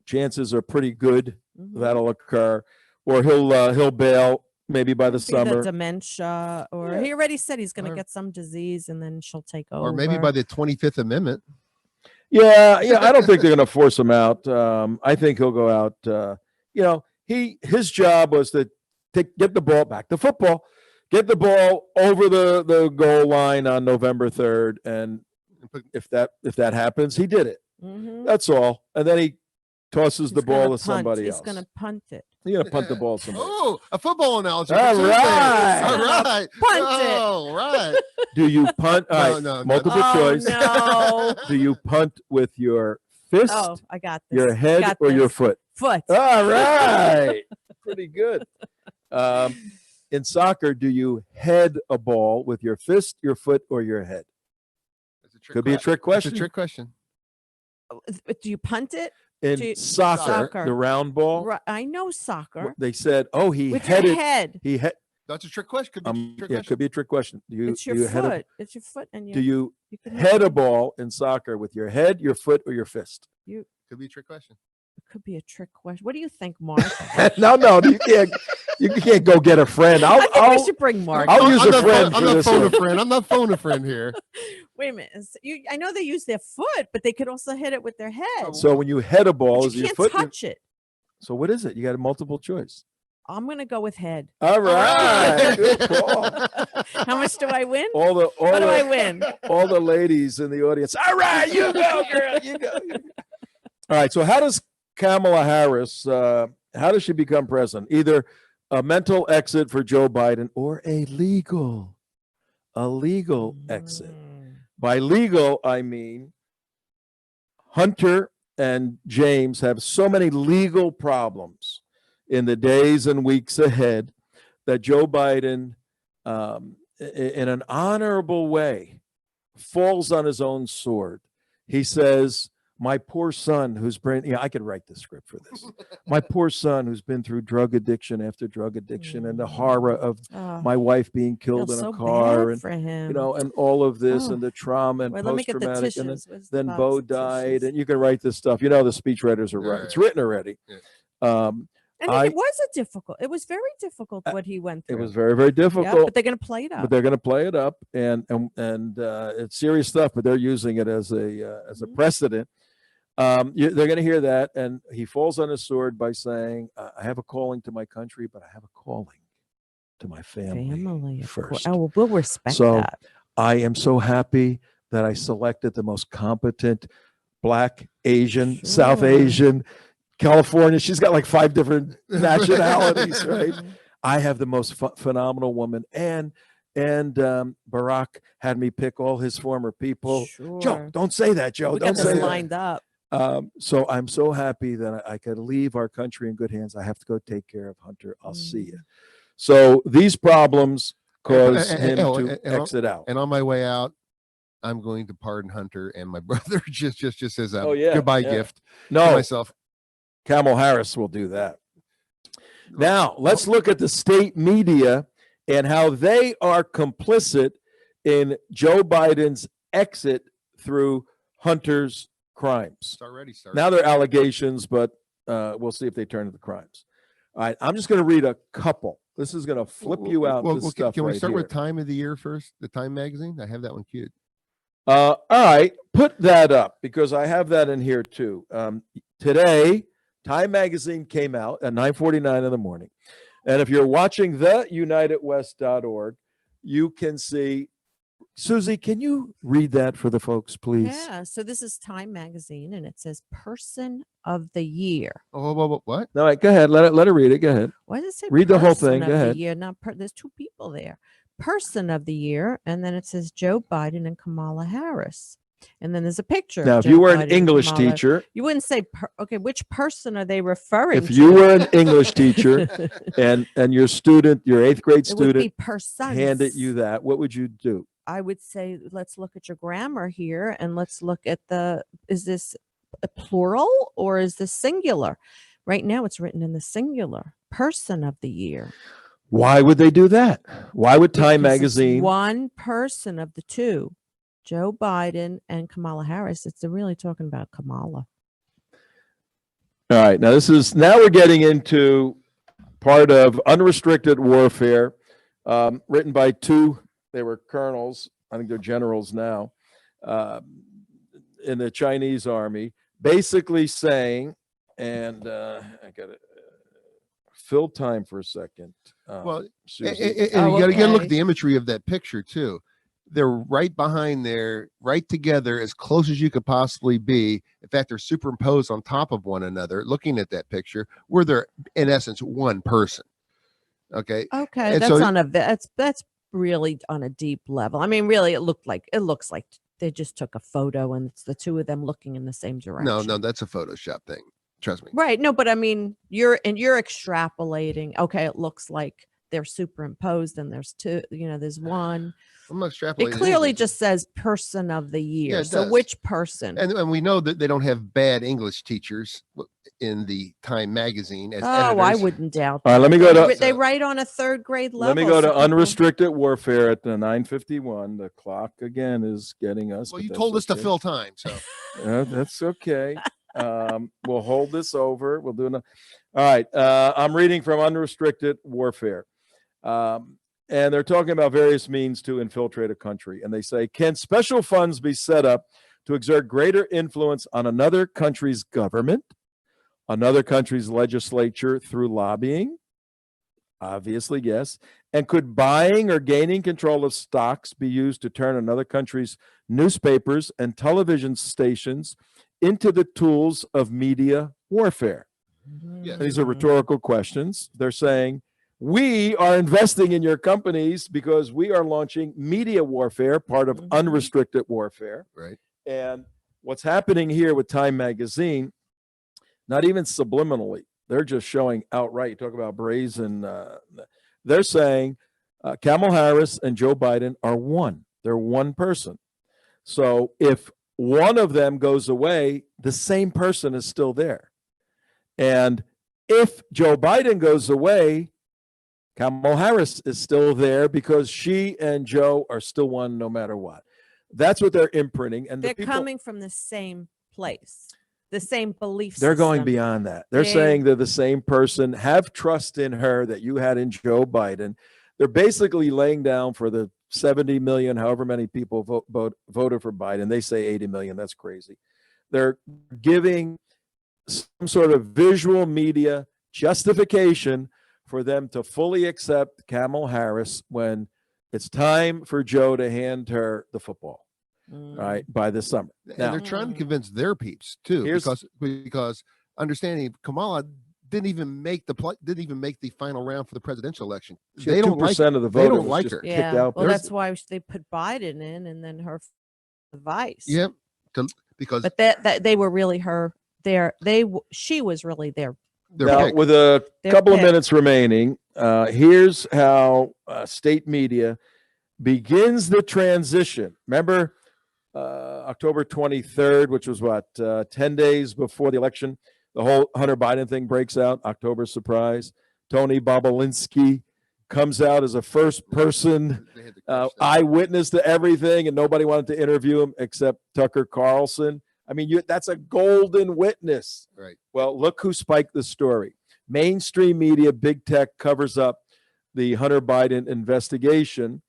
Chances are pretty good Mhm. that'll occur, or he'll bail maybe by the Could be the summer. dementia, or Yeah. he already said he's going to Or- get some disease, and then she'll take over. or maybe by the 25th Amendment. Yeah, I don't think they're going to force him out. I think he'll go out. His job was to get the ball back, the football, get the ball over the goal line on November 3rd, and if that happens, he did it. Mhm. That's all. And then he tosses He's the gonna ball to punt. somebody He's else. going to punt it. He's going to punt the ball to somebody. Oh, a football analogy. All for Tuesday. right. All right. Punt it. All right. Do you punt? All right, No, multiple Oh, choice. no. Do you punt with your fist, Oh, I got this. your head, Got or your this. foot? Foot. All right. Pretty good. In soccer, do you head a ball with your fist, your foot, or your head? That's a trick Could be a trick It's question. a trick question. Do you punt it? In Do you- soccer, Soccer. the round ball, Right. I know soccer. they said, he With headed. your head. He had. That's a trick question. Could be a trick Yeah, question. could be a trick question. Do you It's your do you head foot. It's your foot, and do you you can head a ball in soccer with your head, your foot, or your fist? Could be a trick question. It could be a trick question. What do you think, Mark? No, you can't. You can't go get a friend. I think we should bring Mark. I'll use I'm a not friend I'm for not this phone a one. friend. I'm not phone a friend here. Wait a minute. I know they use their foot, but they could also hit it with their head. So when you head a ball, But is you your can't foot? touch it. So what is it? You got a multiple choice. I'm going to go with head. All right. Good call. How much do I win? All What do I the win? all the ladies in the audience. All right, you go, girl. You go. All right. So how does Kamala Harris? How does she become president? Either a mental exit for Joe Biden or a legal exit. By legal, I mean Hunter and James have so many legal problems in the days and weeks ahead that Joe Biden, in an honorable way, falls on his own sword. He says, my poor son who's been, I could write the script for this. My poor son who's been through drug addiction after drug addiction and the horror of my wife being killed in Feels a so car bad and, for him. and all of this Oh. and the trauma and Wait, let me get the post-traumatic. And tissues. Where's the then box Bo of died, tissues? and you can write this stuff. The speech writers are right. It's written already. Yeah. And it was it was very difficult what he went It through. was very, very Yeah, difficult. but they're going to play it up. But they're going to play it up, and it's serious stuff. But they're using it as a precedent. They're going to hear that, and he falls on his sword by saying, "I have a calling to my country, but I have a calling to my family, of course. first." Oh, well, we'll respect So that. I am so happy that I selected the most competent Black, Asian, South Sure. Asian, California. She's got like 5 different nationalities, right? I have the most phenomenal woman, and Barack had me pick all his former people. Sure. Joe, don't say that, Joe. We Don't got say this that. lined up. So I'm so happy that I could leave our country in good hands. I have to go take care of Hunter. I'll see you. So these problems cause him to exit out. And on my way out, I'm going to pardon Hunter and my brother just as a Oh, goodbye yeah. gift to No, myself. Kamala Harris will do that. Now, let's look at the state media and how they are complicit in Joe Biden's exit through Hunter's crimes. It's already started. Now they're allegations, but we'll see if they turn to the crimes. All right, I'm just going to read a couple. This is going to flip you out. This stuff can we right start here. with time of the year first? The Time magazine. I have that one queued. All right, put that up because I have that in here too. Today, Time magazine came out at 9:49 in the morning. And if you're watching the UnitedWest.org, you can see, Suzi, can you read that for the folks, please? Yeah. So this is Time magazine, and it says Person of the Year. Oh, what? No, right, go ahead. Let her read it. Go ahead. Why does it say Read the whole Person thing. of Go the ahead. Year? Not there's two people there. Person of the Year, and then it says Joe Biden and Kamala Harris. And then there's a picture. Now, of if you Joe were Biden an and English Kamala. teacher, You wouldn't say, okay, which person are they referring to? if you were an English teacher and your student, your 8th grade it would be student persons. handed you that, what would you do? I would say, let's look at your grammar here, and let's look at is this a plural or is this singular? Right now it's written in the singular. Person of the Year. Why would they do that? Why would Time Because it's magazine? one person of the two, Joe Biden and Kamala Harris. They're really talking about Kamala. All right, now we're getting into part of Unrestricted Warfare, written by two. They were colonels. I think they're generals now, in the Chinese army, basically saying, and I got to fill time for a second. Well, Suzi. and you got to look okay. at the imagery of that picture too. They're right behind there, right together, as close as you could possibly be. In fact, they're superimposed on top of one another. Looking at that picture, where they're in essence one person. Okay. Okay, And that's so- on a that's really on a deep level. I mean, really, it looks like they just took a photo and it's the two of them looking in the same direction. No, that's a Photoshop thing. Trust me. Right. No, but I mean, you're extrapolating. Okay, it looks like they're superimposed and there's two, there's one. I'm not extrapolating. It clearly anything. just says Person of the Year. Yeah, it So does. which person? And we know that they don't have bad English teachers in the Time magazine as Oh, I editors. wouldn't doubt All right, that. let me go to- They write on a 3rd grade level. Let me go so to people- Unrestricted Warfare at the 9:51. The clock again is getting us. Well, but you that's told us to okay. fill time, so That's okay. We'll hold this over. We'll do another. All right. I'm reading from Unrestricted Warfare. And they're talking about various means to infiltrate a country. And they say, can special funds be set up to exert greater influence on another country's government, another country's legislature through lobbying? Obviously, yes. And could buying or gaining control of stocks be used to turn another country's newspapers and television stations into the tools of media warfare? Yeah. These are rhetorical questions. They're saying, we are investing in your companies because we are launching media warfare, part of unrestricted warfare. right. And what's happening here with Time magazine, not even subliminally, they're just showing outright. You talk about brazen. They're saying Kamala Harris and Joe Biden are one. They're one person. So if one of them goes away, the same person is still there. And if Joe Biden goes away, Kamala Harris is still there because she and Joe are still one no matter what. That's what they're imprinting. And They're the people, coming from the same place, the same belief they're going system. beyond that. They're They- saying they're the same person. Have trust in her that you had in Joe Biden. They're basically laying down for the 70 million, however many people voted for Biden. They say 80 million. That's crazy. They're giving some sort of visual media justification for them to fully accept Kamala Harris when it's time for Joe to hand her the football, right, by this summer. And Now, they're trying to convince their peeps too, Here's- because understanding Kamala didn't even make the final round for the presidential election. she They had don't like 2% of the they vote. don't like her. Kicked Yeah. out. Well, There's- that's why they put Biden in and then her vice. Yep. Because But that they were really she was really their they're Now, picked. with a They're couple of picked. minutes remaining, here's how state media begins the transition. Remember October 23rd, which was 10 days before the election, the whole Hunter Biden thing breaks out, October surprise. Tony Bobulinski comes out as a first person They had to crush that. eyewitness to everything, and nobody wanted to interview him except Tucker Carlson. I mean, that's a golden witness. Right. Well, look who spiked the story. Mainstream media, big tech covers up the Hunter Biden investigation.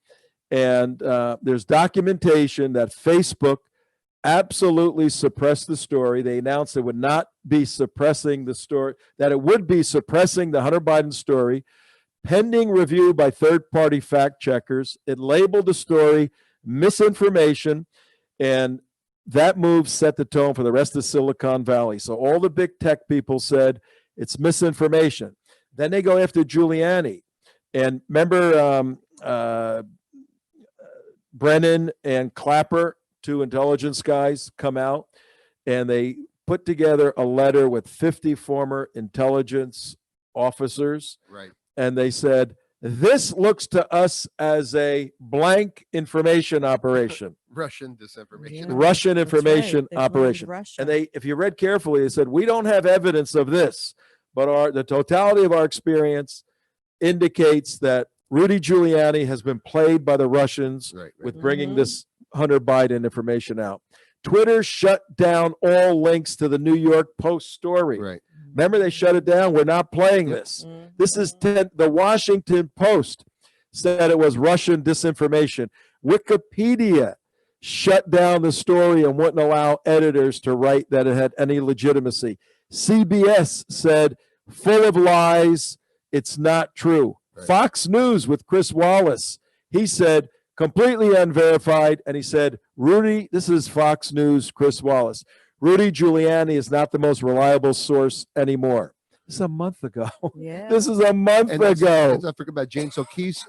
And there's documentation that Facebook absolutely suppressed the story. They announced it would not be suppressing the story, that it would be suppressing the Hunter Biden story, pending review by third-party fact checkers. It labeled the story misinformation, and that move set the tone for the rest of Silicon Valley. So all the big tech people said it's misinformation. Then they go after Giuliani. And remember Brennan and Clapper, two intelligence guys, come out and they put together a letter with 50 former intelligence officers. Right. And they said, this looks to us as a blank information operation. Russian disinformation. Yeah. Russian That's right. information They blamed operation. Russia. And they, if you read carefully, they said, we don't have evidence of this, but the totality of our experience indicates that Rudy Giuliani has been played by the Russians with bringing this Hunter Biden information out. Twitter shut down all links to the New York Post story. Right. Remember, they shut it down. We're not playing this. This is the Washington Post said it was Russian disinformation. Wikipedia shut down the story and wouldn't allow editors to write that it had any legitimacy. CBS said, full of lies, it's not true. Right. Fox News with Chris Wallace, he said, completely unverified, and he said, Rudy, this is Fox News, Chris Wallace, Rudy Giuliani is not the most reliable source anymore. This is a month ago. Yeah. This is a month ago. Let's not forget about James O'Keefe's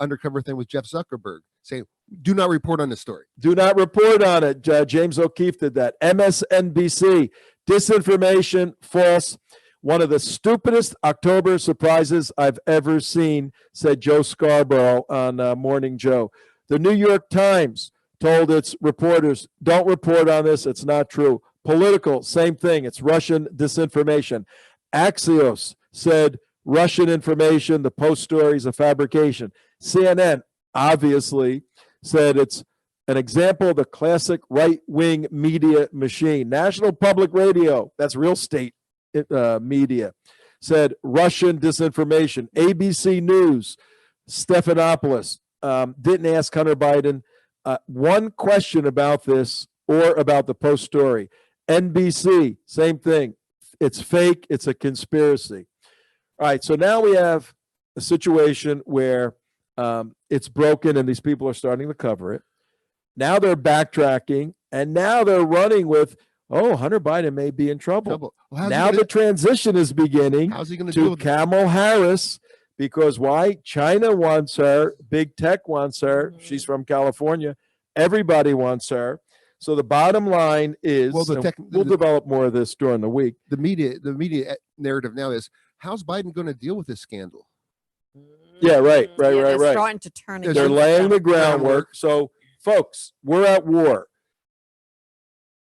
undercover thing with Jeff Zuckerberg, saying, do not report on this story. Do not report on it. James O'Keefe did that. MSNBC, disinformation, false. One of the stupidest October surprises I've ever seen, said Joe Scarborough on Morning Joe. The New York Times told its reporters, don't report on this. It's not true. Political, same thing. It's Russian disinformation. Axios said Russian information, the Post story is a fabrication. CNN, obviously, said it's an example of the classic right-wing media machine. National Public Radio, that's real state media, said Russian disinformation. ABC News, Stephanopoulos, didn't ask Hunter Biden one question about this or about the Post story. NBC, same thing. It's fake. It's a conspiracy. All right, so now we have a situation where it's broken and these people are starting to cover it. Now they're backtracking, and now they're running with, oh, Hunter Biden may be in trouble. Well, now the transition is beginning how's he gonna deal to with Kamala Harris, because why? China wants her. Big tech wants her. She's from California. Everybody wants her. So the bottom line is, Well, we'll develop more of this during the week. the media narrative now is, how's Biden going to deal with this scandal? Yeah, right. They're starting to turn They're against laying them. the groundwork. So, folks, we're at war.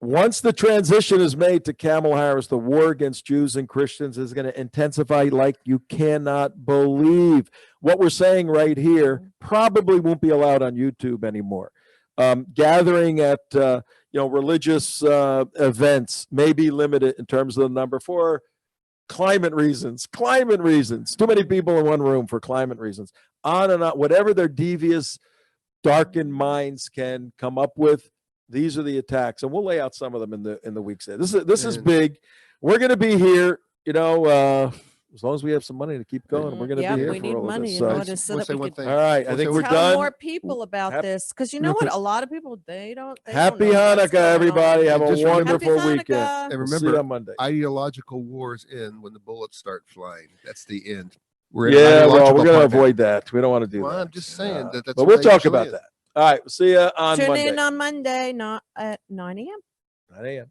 Once the transition is made to Kamala Harris, the war against Jews and Christians is going to intensify like you cannot believe. What we're saying right here probably won't be allowed on YouTube anymore. Gathering at religious events may be limited in terms of the number for climate reasons. Too many people in one room for climate reasons. On and on, whatever their devious, darkened minds can come up with. These are the attacks, and we'll lay out some of them in the weeks. This is big. We're going to be here, as long as we have some money to keep going. We're going to be here. We for need all of money this. in So- order so that we can all right, I think we're tell done. more people about this, because you know what? A lot of people they don't. Happy know what's Hanukkah, going on. everybody! Have a Just remember- wonderful Happy weekend. Hanukkah. And We'll see you remember, on Monday. ideological wars end when the bullets start flying. That's the end. We're in Yeah, well, ideological we're going to part now. avoid that. We don't want to do Well, that. I'm just saying that's. But what we'll that talk usually about is. that. All right, we'll see you on Tune Monday. in on Monday, not at 9 a.m. 9 a.m.